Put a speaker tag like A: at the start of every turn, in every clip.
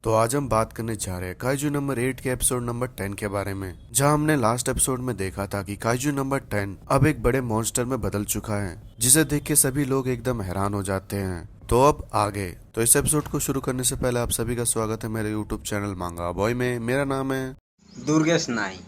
A: तो आज हम बात करने जा रहे हैं काइजू नंबर 8 के एपिसोड नंबर 10 के बारे में, जहां हमने लास्ट एपिसोड में देखा था कि काइजू नंबर 10 अब एक बड़े मॉन्स्टर में बदल चुका है, जिसे देख के सभी लोग एकदम हैरान हो जाते हैं। तो अब आगे तो इस एपिसोड को शुरू करने से पहले आप सभी का स्वागत है मेरे यूट्यूब चैनल मांगा बॉय में। मेरा नाम है
B: दुर्गेश नाई।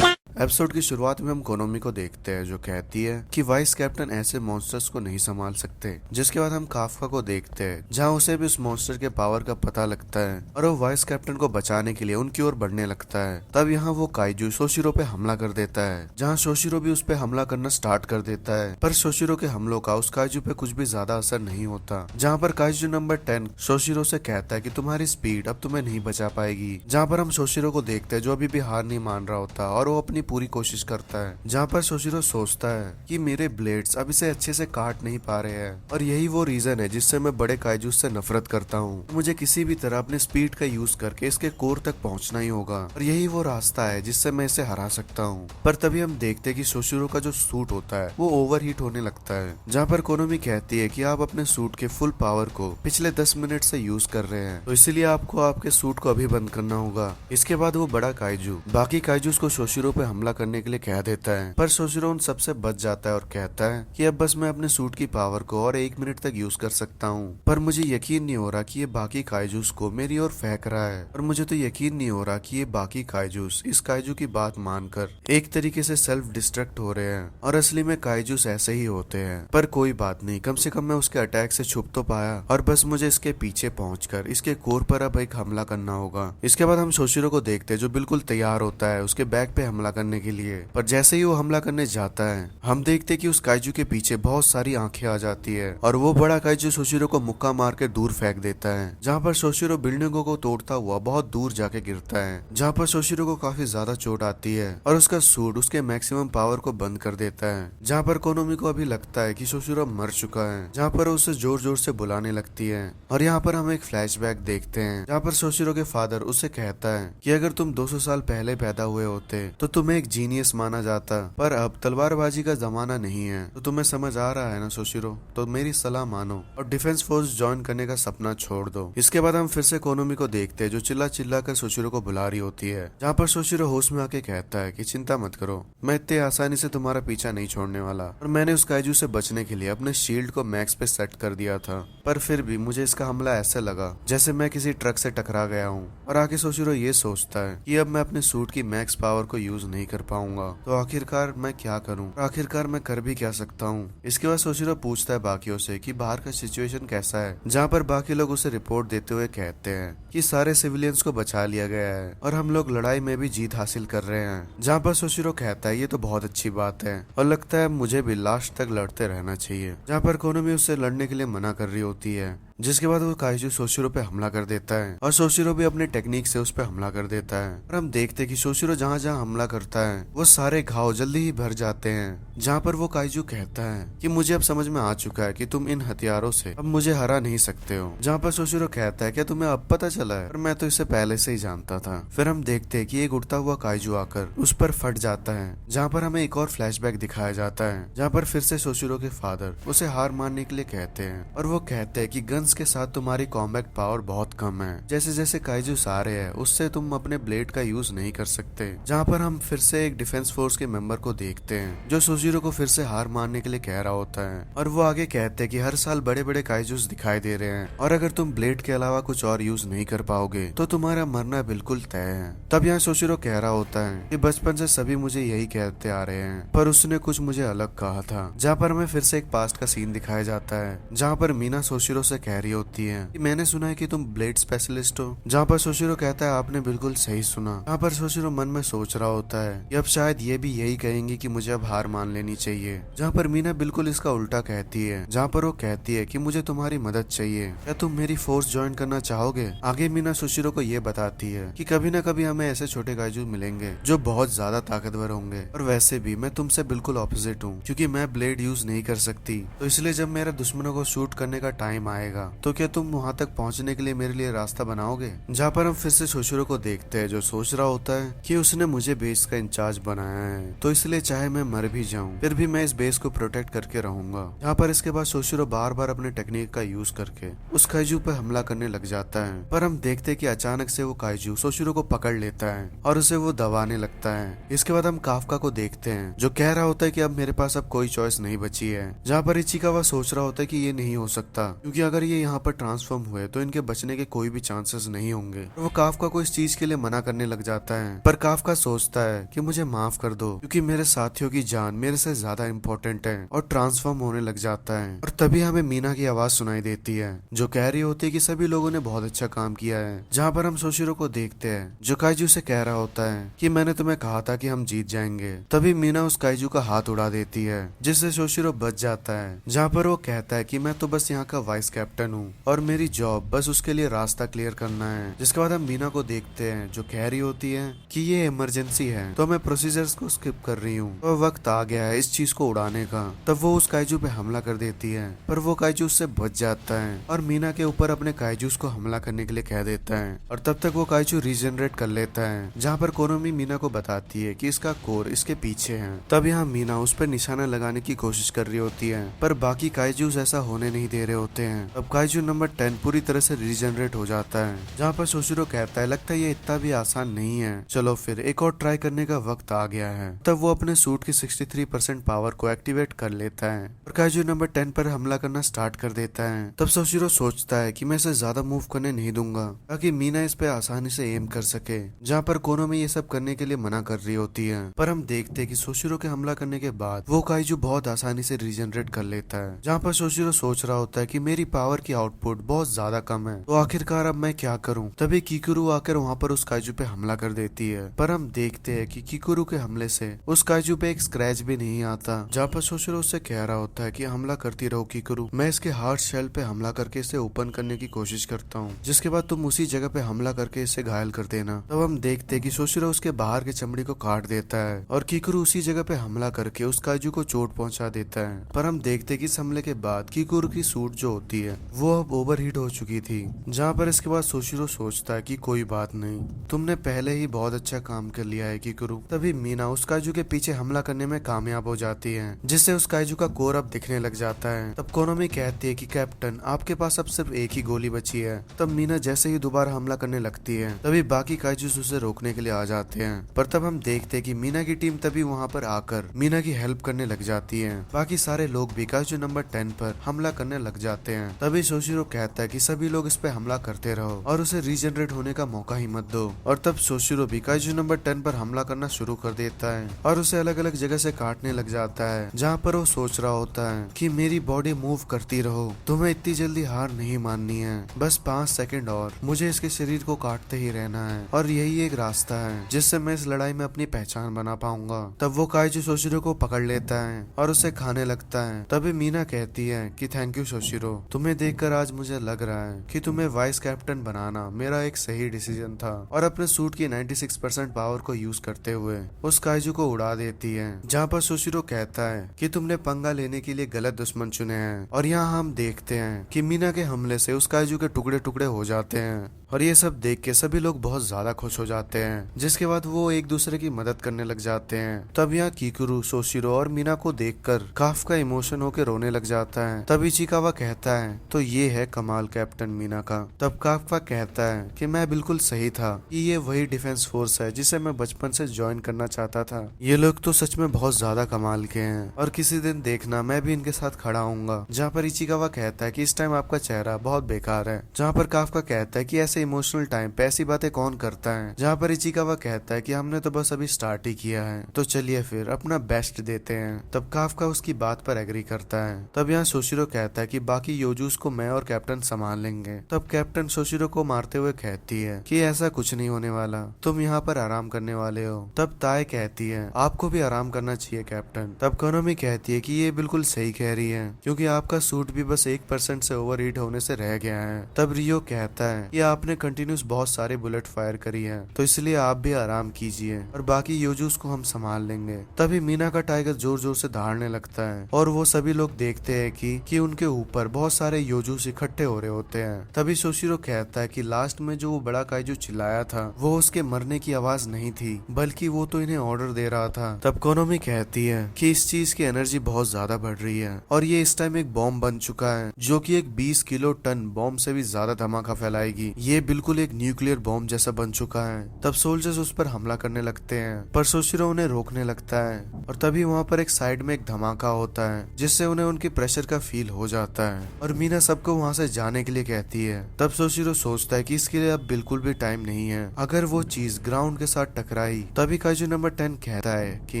A: एपिसोड की शुरुआत में हम कोनोमी को देखते हैं, जो कहती है कि वाइस कैप्टन ऐसे मॉन्स्टर्स को नहीं संभाल सकते। जिसके बाद हम काफका को देखते हैं, जहां उसे भी उस मॉन्स्टर के पावर का पता लगता है और वो वाइस कैप्टन को बचाने के लिए उनकी ओर बढ़ने लगता है। तब यहाँ वो काइजू सोशिरो पे हमला कर देता है, जहाँ सोशिरो भी उस पे हमला करना स्टार्ट कर देता है। पर सोशिरो के हमलों का उस काइजू पे कुछ भी ज्यादा असर नहीं होता। जहाँ पर काइजू नंबर 10 सोशिरो से कहता है कि तुम्हारी स्पीड अब तुम्हें नहीं बचा पाएगी। जहाँ पर हम सोशिरो को देखते हैं, जो अभी भी हार नहीं मान रहा होता और वो अपनी पूरी कोशिश करता है। जहाँ पर सोशिरो सोचता है कि मेरे ब्लेड्स अब इसे अच्छे से काट नहीं पा रहे हैं और यही वो रीजन है जिससे मैं बड़े काइजू से नफरत करता हूँ। मुझे किसी भी तरह अपने स्पीड का यूज करके इसके कोर तक पहुंचना ही होगा और यही वो रास्ता है जिससे मैं इसे हरा सकता हूँ। पर तभी हम देखते हैं कि सोशिरो का जो सूट होता है वो ओवरहीट होने लगता है। जहाँ पर कोनोमी कहती है कि आप अपने सूट के फुल पावर को पिछले 10 मिनट से यूज कर रहे हैं, तो इसलिए आपको आपके सूट को अभी बंद करना होगा। इसके बाद वो बड़ा काइजू बाकी काइजूस को सोशिरो पे हमला करने के लिए कह देता है, पर सोशिरो उन सबसे बच जाता है और कहता है कि अब बस मैं अपने सूट की पावर को और 1 मिनट तक यूज कर सकता हूँ। पर मुझे यकीन नहीं हो रहा कि ये बाकी काइजूस को मेरी ओर फेंक रहा है और मुझे तो यकीन नहीं हो रहा कि ये बाकी काइजूस इस काइजू की बात मानकर एक तरीके से सेल्फ डिस्ट्रैक्ट हो रहे हैं और असली में काइजूस ऐसे ही होते हैं। पर कोई बात नहीं, कम से कम मैं उसके अटैक से छुप तो पाया और बस मुझे इसके पीछे पहुंचकर इसके कोर पर अब एक हमला करना होगा। इसके बाद हम सोशिरो को देखते हैं, जो बिल्कुल तैयार होता है उसके बैग पे हमला करने के लिए। पर जैसे ही वो हमला करने जाता है, हम देखते कि उस काइजू के पीछे बहुत सारी आंखें आ जाती है और वो बड़ा काइजू सोशिरो को मुक्का मार के दूर फेंक देता है। जहाँ पर सोशिरो बिल्डिंगों को तोड़ता हुआ बहुत दूर जाके गिरता है, जहाँ पर सोशिरो को काफी ज्यादा चोट आती है और उसका सूट उसके मैक्सिमम पावर को बंद कर देता है। जहाँ पर कोनोमी को अभी लगता है कि सोशिरो मर चुका है, जहाँ पर उसे जोर जोर से बुलाने लगती है। और यहाँ पर हम एक फ्लैशबैक देखते हैं, जहाँ पर सोशिरो के फादर उसे कहता है कि अगर तुम 200 साल पहले पैदा हुए होते तो तुम्हें एक जीनियस माना जाता, पर अब तलवारबाजी का जमाना नहीं है। तो तुम्हें समझ आ रहा है ना सोशिरो, तो मेरी सलाह मानो और डिफेंस फोर्स ज्वाइन करने का सपना छोड़ दो। इसके बाद हम फिर से कोनोमी को देखते हैं, जो चिल्ला चिल्ला कर सोशिरो को बुला रही होती है। जहाँ पर सोशिरो होश में आके कहता है कि चिंता मत करो, मैं इतने आसानी से तुम्हारा पीछा नहीं छोड़ने वाला और मैंने उस काइजू से बचने के लिए अपने शील्ड को मैक्स पे सेट कर दिया था। पर फिर भी मुझे इसका हमला ऐसे लगा जैसे मैं किसी ट्रक से टकरा गया हूँ। और आगे सोशिरो ये सोचता है कि अब मैं अपने सूट की मैक्स पावर को यूज नहीं कर पाऊंगा, तो आखिरकार मैं क्या करूं? आखिरकार मैं कर भी क्या सकता हूं? इसके बाद सोशिरो पूछता है बाकियों से कि बाहर का सिचुएशन कैसा है, जहां पर बाकी लोग उसे रिपोर्ट देते हुए कहते हैं कि सारे सिविलियंस को बचा लिया गया है और हम लोग लड़ाई में भी जीत हासिल कर रहे हैं। जहां पर सोशिरो कहता है ये तो बहुत अच्छी बात है और लगता है मुझे भी लास्ट तक लड़ते रहना चाहिए। जहां पर कोनोमी उससे लड़ने के लिए मना कर रही होती है। जिसके बाद वो काइजू सोशिरो पे हमला कर देता है और सोशिरो भी अपने टेक्निक से उस पे हमला कर देता है। और हम देखते हैं कि सोशिरो जहाँ जहाँ हमला करता है वो सारे घाव जल्दी ही भर जाते हैं। जहाँ पर वो काइजू कहता है कि मुझे अब समझ में आ चुका है कि तुम इन हथियारों से अब मुझे हरा नहीं सकते हो। जहाँ पर सोशिरो कहता है क्या तुम्हें अब पता चला है? और मैं तो इसे पहले से ही जानता था। फिर हम देखते हैं कि एक उड़ता हुआ काइजू आकर उस पर फट जाता है। जहाँ पर हमें एक और फ्लैशबैक दिखाया जाता है, जहाँ पर फिर से सोशिरो के फादर उसे हार मानने के लिए कहते हैं और वो कहते हैं कि गन्स के साथ तुम्हारी कॉम्बैक्ट पावर बहुत कम है। जैसे जैसे काइजूस आ रहे हैं उससे तुम अपने ब्लेड का यूज नहीं कर सकते। जहाँ पर हम फिर से एक डिफेंस फोर्स के मेंबर को देखते हैं, जो सोशिरो को फिर से हार मानने के लिए कह रहा होता है। और वो आगे कहते हैं कि हर साल बड़े बड़े काइजूस दिखाई दे रहे हैं और अगर तुम ब्लेड के अलावा कुछ और यूज नहीं कर पाओगे तो तुम्हारा मरना बिल्कुल तय है। तब यहाँ सोशिरो कह रहा होता है कि बचपन से सभी मुझे यही कहते आ रहे हैं, पर उसने कुछ मुझे अलग कहा था। जहाँ पर हमें फिर से एक पास्ट का सीन दिखाया जाता है, जहाँ पर मीना सोशिरो से कह रही होती है कि मैंने सुना है कि तुम ब्लेड स्पेशलिस्ट हो। जहाँ पर सोशिरो कहता है आपने बिल्कुल सही सुना। यहाँ पर सोशिरो मन में सोच रहा होता है कि अब शायद ये भी यही कहेंगे कि मुझे अब हार मान लेनी चाहिए। जहाँ पर मीना बिल्कुल इसका उल्टा कहती है, जहाँ पर वो कहती है कि मुझे तुम्हारी मदद चाहिए, क्या तुम मेरी फोर्स ज्वाइन करना चाहोगे? आगे मीना सोशिरो को ये बताती है कि कभी न कभी हमें ऐसे छोटे काइजू मिलेंगे जो बहुत ज्यादा ताकतवर होंगे और वैसे भी मैं तुमसे बिल्कुल ऑपोजिट हूँ, क्योंकि मैं ब्लेड यूज नहीं कर सकती। तो इसलिए जब मेरा दुश्मनों को शूट करने का टाइम आएगा तो क्या तुम वहाँ तक पहुँचने के लिए मेरे लिए रास्ता बनाओगे। जहाँ पर हम फिर से शोशिरो को देखते हैं जो सोच रहा होता है कि उसने मुझे बेस का इंचार्ज बनाया है, तो इसलिए चाहे मैं मर भी जाऊं फिर भी मैं इस बेस को प्रोटेक्ट करके रहूंगा। यहाँ पर इसके बाद शोशिरो बार बार अपने टेक्निक का यूज करके उस काइजू पर हमला करने लग जाता है, पर हम देखते हैं कि अचानक से वो काइजू शोशिरो को पकड़ लेता है और उसे वो दबाने लगता है। इसके बाद हम काफका को देखते हैं जो कह रहा होता है कि अब मेरे पास अब कोई चॉइस नहीं बची है। जहाँ पर इचिकावा सोच रहा होता है कि ये नहीं हो सकता, क्योंकि अगर ये यहाँ पर ट्रांसफॉर्म हुए तो इनके बचने के कोई भी चांसेस नहीं होंगे। वो काफका को इस चीज के लिए मना करने लग जाता है, पर काफका सोचता है कि मुझे माफ कर दो क्योंकि मेरे साथियों की जान मेरे से ज्यादा इम्पोर्टेंट है, और ट्रांसफॉर्म होने लग जाता है। और तभी हमें मीना की आवाज सुनाई देती है जो कह रही होती है कि सभी लोगों ने बहुत अच्छा काम किया है। जहाँ पर हम शोशिरो को देखते हैं जो काइजू से कह रहा होता है कि मैंने तुम्हें कहा था कि हम जीत जाएंगे। तभी मीना उस काइजू का हाथ उड़ा देती है जिससे शोशिरो बच जाता है। जहाँ पर वो कहता है कि मैं तो बस यहाँ का वाइस कैप्टन हूँ और मेरी जॉब बस उसके लिए रास्ता क्लियर करना है। जिसके बाद हम मीना को देखते हैं जो कह रही होती है कि ये इमरजेंसी है तो मैं प्रोसीजर्स को स्किप कर रही हूँ, तो वक्त आ गया है इस चीज को उड़ाने का। तब वो उस काइजू पे हमला कर देती है, पर वो काइजू उससे बच जाता है और मीना के ऊपर अपने काइजूस को हमला करने के लिए कह देता है। और तब तक वो काइजू रीजनरेट कर लेता है। जहाँ पर कोनोमी मीना को बताती है कि इसका कोर इसके पीछे है। तब यहाँ मीना उस पर निशाना लगाने की कोशिश कर रही होती है, पर बाकी काइजूस ऐसा होने नहीं दे रहे होते हैं। अब काइजू नंबर 10 पूरी तरह से रीजनरेट हो जाता है। जहाँ पर शोशिरो कहता है लगता है ये इतना भी आसान नहीं है, चलो फिर एक और ट्राई करने का वक्त आ गया है। तब वो अपने सूट की 63% पावर को एक्टिवेट कर लेता है और काइजू नंबर 10 पर हमला करना स्टार्ट कर देता है। तब शोशिरो सोचता है कि मैं इसे ज्यादा मूव करने नहीं दूंगा ताकि मीना इस पे आसानी से एम कर सके। जहाँ पर कोनोमी ये सब करने के लिए मना कर रही होती है, पर हम देखते हैं कि शोशिरो के हमला करने के बाद वो काइजू बहुत आसानी से रीजनरेट कर लेता है। जहाँ पर शोशिरो सोच रहा होता है कि मेरी पावर की आउटपुट बहुत ज्यादा कम है, तो आखिरकार अब मैं क्या करूँ। तभी किकुरु आकर वहाँ पर उस काइजू पे हमला कर देती है, पर हम देखते हैं कि किकुरु के हमले से उस काइजू पे एक स्क्रैच भी नहीं आता। जहाँ पर शोशिरो उससे कह रहा होता है कि हमला करती रहो किकुरु, मैं इसके हार्ट शेल पे हमला करके इसे ओपन करने की कोशिश करता हूँ, जिसके बाद तुम उसी जगह पे हमला करके इसे घायल कर देना। तब हम देखते हैं कि शोशिरो उसके बाहर के चमड़ी को काट देता है और किकुरु उसी जगह पे हमला करके उस काइजू को चोट पहुंचा देता है। पर हम देखते हैं कि इस हमले के बाद किकुरु की सूट जो होती है वो अब ओवरहीट हो चुकी थी। जहाँ पर इसके बाद शोशिरो सोचता है कि कोई बात नहीं, तुमने पहले ही बहुत अच्छा काम कर लिया है किकुरु। तभी मीना उस काइजू के पीछे हमला करने में कामयाब हो जाती है, जिससे उस काइजू का कोर अब दिखने लग जाता है। तब कोनोमी कहती है कि कैप्टन आपके पास अब सिर्फ एक ही गोली बची है। तब मीना जैसे ही दोबारा हमला करने लगती है तभी बाकी काइजूस उसे रोकने के लिए आ जाते हैं, पर तब हम देखते हैं कि मीना की टीम तभी वहाँ पर आकर मीना की हेल्प करने लग जाती है। बाकी सारे लोग भी काइजू नंबर 10 पर हमला करने लग जाते हैं। तभी शोशिरो कहता है कि सभी लोग इस पे हमला करते रहो और उसे रीजनरेट होने का मौका ही मत दो। और तब शोशिरो भी काइजू नंबर 10 पर हमला करना शुरू कर देता है और उसे अलग अलग जगह से काटने लग जाता है। जहाँ पर वो सोच रहा होता है कि मेरी बॉडी मूव करती रहो, तुम्हें इतनी जल्दी हार नहीं माननी है, बस 5 सेकंड और मुझे इसके शरीर को काटते ही रहना है और यही एक रास्ता है जिससे मैं इस लड़ाई में अपनी पहचान बना पाऊंगा। तब वो काइजू शोशिरो को पकड़ लेता है और उसे खाने लगता है। तभी मीना कहती है कि थैंक यू शोशिरो, तुम्हें देखकर आज मुझे लग रहा है कि तुम्हें वाइस कैप्टन बनाना मेरा एक सही डिसीजन था। और अपने सूट की 96% पावर को यूज करते हुए उस काइजू को उड़ा देती है। जहाँ पर शोशिरो कहता है कि तुमने पंगा लेने के लिए गलत दुश्मन चुने हैं। और यहाँ हम देखते हैं कि मीना के हमले से उस काइजू के टुकड़े टुकड़े हो जाते हैं और ये सब देख के सभी लोग बहुत ज्यादा खुश हो जाते हैं। जिसके बाद वो एक दूसरे की मदद करने लग जाते हैं। तब यहाँ किकुरु, शोशिरो और मीना को देखकर काफका इमोशन होकर रोने लग जाता है। तब इचिकावा कहता है तो ये है कमाल कैप्टन मीना का। तब काफका कहता है कि मैं बिल्कुल सही था कि ये वही डिफेंस फोर्स है जिसे मैं बचपन से ज्वाइन करना चाहता था। ये लोग तो सच में बहुत ज्यादा कमाल के हैं और किसी दिन देखना मैं भी इनके साथ खड़ा होऊंगा। जहाँ पर इचिकावा कहता है कि इस टाइम आपका चेहरा बहुत बेकार है। जहाँ पर काफका कहता है कि ऐसे इमोशनल टाइम पे ऐसी बातें कौन करता है। जहाँ पर इचिकावा कहता है कि हमने तो बस अभी स्टार्ट ही किया है, तो चलिए फिर अपना बेस्ट देते हैं। तब काफका उसकी बात पर एग्री करता है। तब यहाँ शोशिरो कहता है कि बाकी योजूस को मैं और कैप्टन संभाल लेंगे। तब कैप्टन शोशिरो को मारते हुए कहती है कि ऐसा कुछ नहीं होने वाला, तुम यहाँ पर आराम करने वाले हो। तब ताए कहती है आपको भी आराम करना चाहिए कैप्टन। तब कोनोमी कहती है कि ये बिल्कुल सही कह रही है क्योंकि आपका सूट भी बस 1% से ओवरहीट होने से रह गया है। तब रियो कहता है कि आपने कंटिन्यूस बहुत सारे बुलेट फायर करी है, तो इसलिए आप भी आराम कीजिए और बाकी योजूस को हम संभाल लेंगे। तभी मीना का टाइगर जोर जोर से दहाड़ने लगता है और वो सभी लोग देखते हैं कि उनके ऊपर बहुत सारे जोजोस इकट्ठे हो रहे होते हैं। तभी सोशिरो कहता है कि लास्ट में जो वो बड़ा काइजू चिल्लाया था वो उसके मरने की आवाज नहीं थी, बल्कि वो तो इन्हें ऑर्डर दे रहा था। तब कोनोमी कहती है कि इस चीज की एनर्जी बहुत ज्यादा बढ़ रही है और ये इस टाइम एक बॉम्ब बन चुका है जो कि एक 20 किलो टन बॉम्ब से भी ज्यादा धमाका फैलाएगी। ये बिल्कुल एक न्यूक्लियर बॉम्ब जैसा बन चुका है। तब सोल्जर्स उस पर हमला करने लगते हैं पर सोशिरो उन्हें रोकने लगता है और तभी वहाँ पर एक साइड में एक धमाका होता है जिससे उन्हें उनकी प्रेशर का फील हो जाता है और मीना सबको वहाँ से जाने के लिए कहती है। तब सोशिरो सोचता है कि इसके लिए अब बिल्कुल भी टाइम नहीं है, अगर वो चीज ग्राउंड के साथ टकराई। तभी काइजू नंबर 10 कहता है कि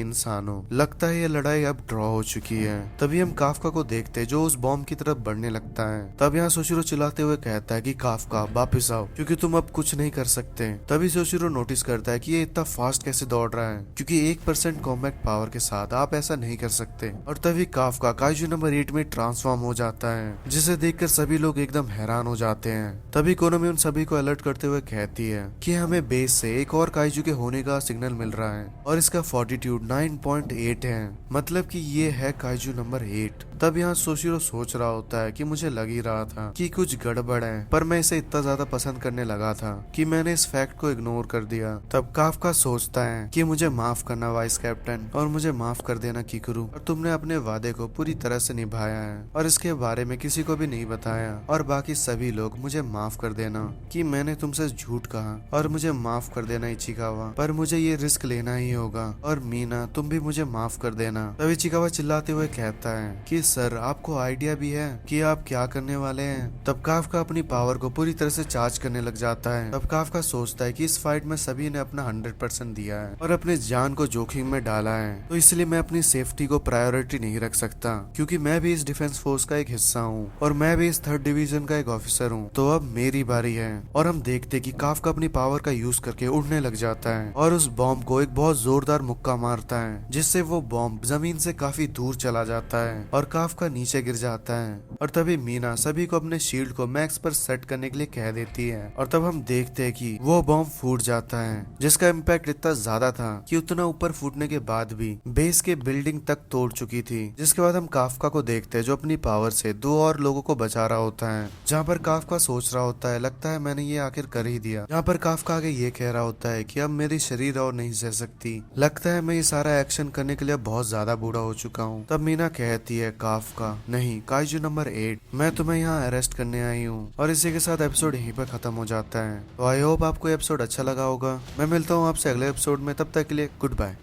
A: इंसानों, लगता है ये लड़ाई अब ड्रॉ हो चुकी है। तभी हम काफका को देखते हैं जो उस बॉम्ब की तरफ बढ़ने लगता है। तब यहाँ सोशिरो चिल्लाते हुए कहता है कि काफका वापिस आओ क्योंकि तुम अब कुछ नहीं कर सकते। तभी सोशिरो नोटिस करता है कि ये इतना फास्ट कैसे दौड़ रहा है क्योंकि 1% कॉम्बैट पावर के साथ आप ऐसा नहीं कर सकते। और तभी काफका काइजू नंबर 8 में ट्रांसफॉर्म हो जाता है जिसे देखकर सभी लोग एकदम हैरान हो जाते हैं। तभी कोनोमी उन सभी को अलर्ट करते हुए कहती है कि हमें बेस से एक और काइजू के होने का सिग्नल मिल रहा है और इसका फॉर्टिट्यूड 9.8 है, मतलब कि ये है काइजू नंबर 8। तब यहाँ सोशिरो सोच रहा होता है कि मुझे लग ही रहा था कि कुछ गड़बड़ है, पर मैं इसे इतना ज्यादा पसंद करने लगा था कि मैंने इस फैक्ट को इग्नोर कर दिया। तब काफका सोचता है कि मुझे माफ करना वाइस कैप्टन और मुझे माफ कर देना किकुरु, और तुमने अपने वादे को पूरी तरह से निभाया है और इसके बारे में किसी को भी नहीं बताया, और बाकी सभी लोग मुझे माफ कर देना कि मैंने तुमसे झूठ कहा, और मुझे माफ कर देना इचिकावा, पर मुझे ये रिस्क लेना ही होगा, और मीना तुम भी मुझे माफ कर देना। तब इचिकावा चिल्लाते हुए कहता है कि सर आपको आइडिया भी है कि आप क्या करने वाले हैं। तब काफका अपनी पावर को पूरी तरह से चार्ज करने लग जाता है। तब काफका सोचता है कि इस फाइट में सभी ने अपना 100% दिया है और अपने जान को जोखिम में डाला है, तो इसलिए मैं अपनी सेफ्टी को प्रायोरिटी नहीं रख सकता क्योंकि मैं भी इस डिफेंस फोर्स का एक हिस्सा हूँ और मैं भी इस 3rd डिवीजन का एक ऑफिसर हूँ। तो अब मेरी बारी है। और हम देखते कि काफका अपनी पावर का यूज करके उड़ने लग जाता है और उस बॉम्ब को एक बहुत जोरदार मुक्का मारता है जिससे वो बॉम्ब जमीन से काफी दूर चला जाता है और काफका नीचे गिर जाता है। और तभी मीना सभी को अपने शील्ड को मैक्स पर सेट करने के लिए कह देती है और तब हम देखते हैं कि वो बॉम्ब फूट जाता है जिसका इम्पैक्ट इतना ज्यादा था कि उतना ऊपर फूटने के बाद भी बेस के बिल्डिंग तक तोड़ चुकी थी। जिसके बाद हम काफका को देखते हैं जो अपनी पावर से 2 और लोगों को बचा रहा होता है, जहाँ पर काफका सोच रहा होता है लगता है मैंने ये आखिर कर ही दिया। यहाँ पर काफका आगे ये कह रहा होता है कि अब मेरी शरीर और नहीं सह सकती, लगता है मैं ये सारा एक्शन करने के लिए बहुत ज्यादा बूढ़ा हो चुका हूँ। तब मीना कहती है काफका नहीं, काइजू नंबर 8, मैं तुम्हें यहाँ अरेस्ट करने आई हूँ। और इसी के साथ एपिसोड यहीं पर खत्म हो जाता है। तो आई होप आपको एपिसोड अच्छा लगा होगा। मैं मिलता हूँ आपसे अगले एपिसोड में, तब तक के लिए गुड बाय।